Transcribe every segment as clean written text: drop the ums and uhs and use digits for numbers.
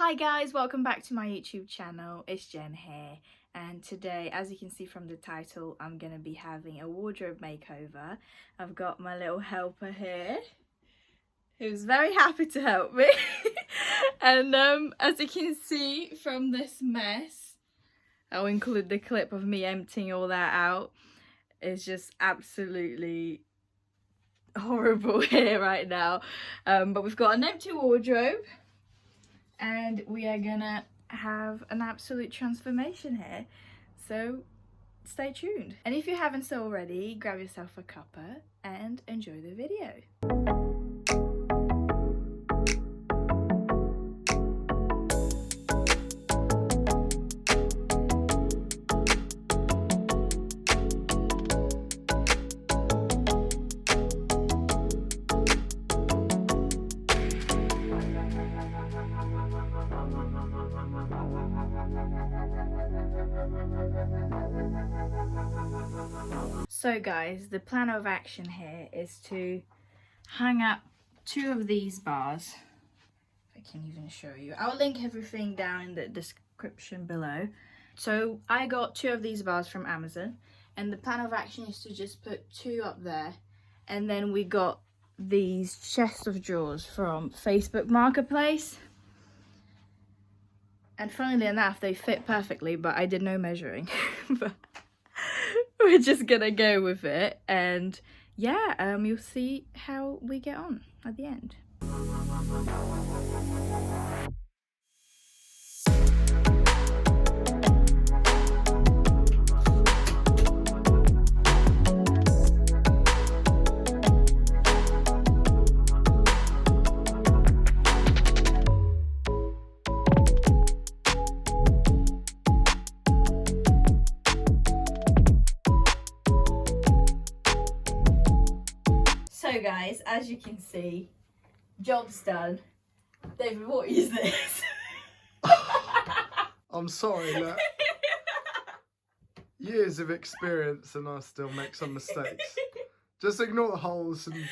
Hi guys, welcome back to my YouTube channel. It's Jen here, and today, as you can see from the title, I'm gonna be having a wardrobe makeover. I've got my little helper here who's very happy to help me. And as you can see from this mess, I'll include the clip of me emptying all that out. It's just absolutely horrible here right now, but we've got an empty wardrobe and we are gonna have an absolute transformation here, so stay tuned. And if you haven't so already, grab yourself a cuppa and enjoy the video. So guys, the plan of action here is to hang up 2 of these bars. If I can even show you. I'll link everything down in the description below. So I got 2 of these bars from Amazon, and the plan of action is to just put 2 up there. And then we got these chest of drawers from Facebook Marketplace. And funnily enough, they fit perfectly, but I did no measuring. But we're just gonna go with it, and yeah, you'll see how we get on at the end. So guys, as you can see, job's done. David, what is this? I'm sorry, look. Years of experience and I still make some mistakes. Just ignore the holes and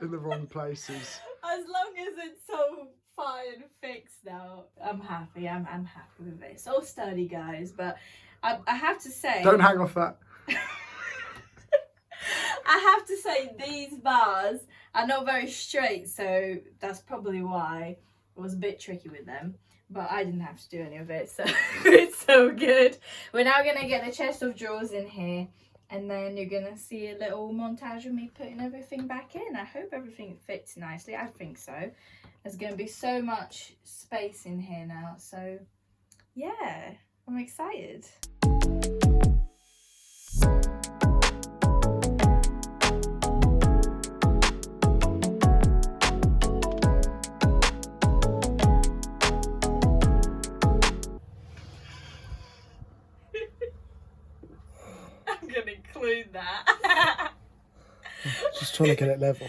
in the wrong places. As long as it's so fine and fixed now, I'm happy. I'm happy with it. It's all sturdy, guys, but I have to say... Don't hang off that. I have to say, these bars are not very straight, so that's probably why it was a bit tricky with them. But I didn't have to do any of it, so it's so good. We're now going to get the chest of drawers in here, and then you're going to see a little montage of me putting everything back in. I hope everything fits nicely. I think so. There's going to be so much space in here now, so yeah, I'm excited. Gonna include that. Just trying to get it level.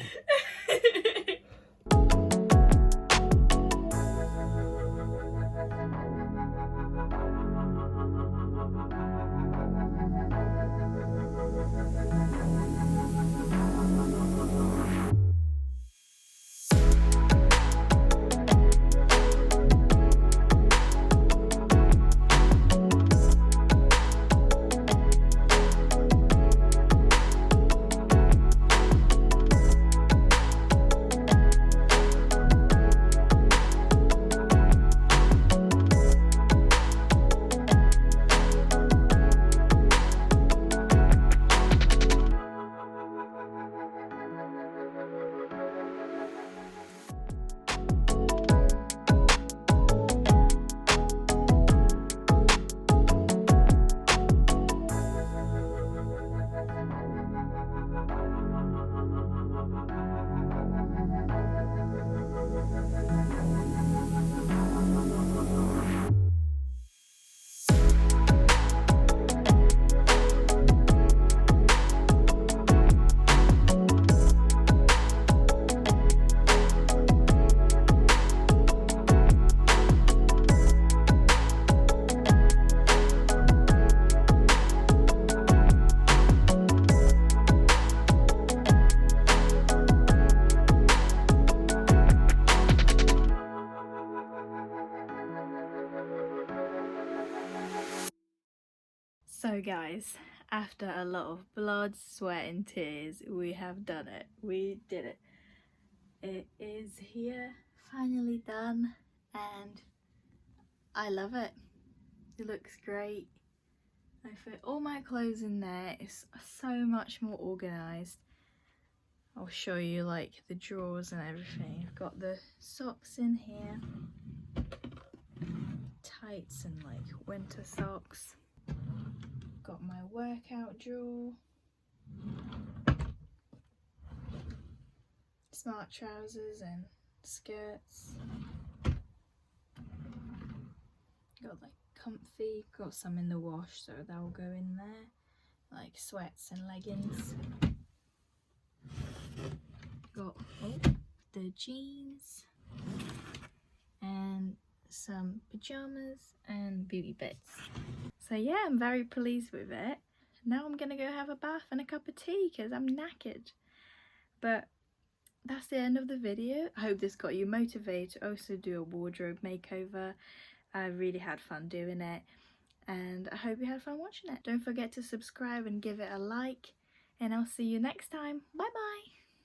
So guys, after a lot of blood, sweat and tears, we have done it. We did it. It is here, finally done, and I love it. It looks great. I fit all my clothes in there. It's so much more organised. I'll show you like the drawers and everything. I've got the socks in here, tights and like winter socks. Got my workout drawer, smart trousers and skirts. Got like comfy, got some in the wash so that'll go in there, like sweats and leggings. Got the jeans and some pajamas and beauty bits. So yeah, I'm very pleased with it. Now I'm gonna go have a bath and a cup of tea because I'm knackered. But that's the end of the video. I hope this got you motivated to also do a wardrobe makeover. I really had fun doing it and I hope you had fun watching it. Don't forget to subscribe and give it a like, and I'll see you next time. Bye bye.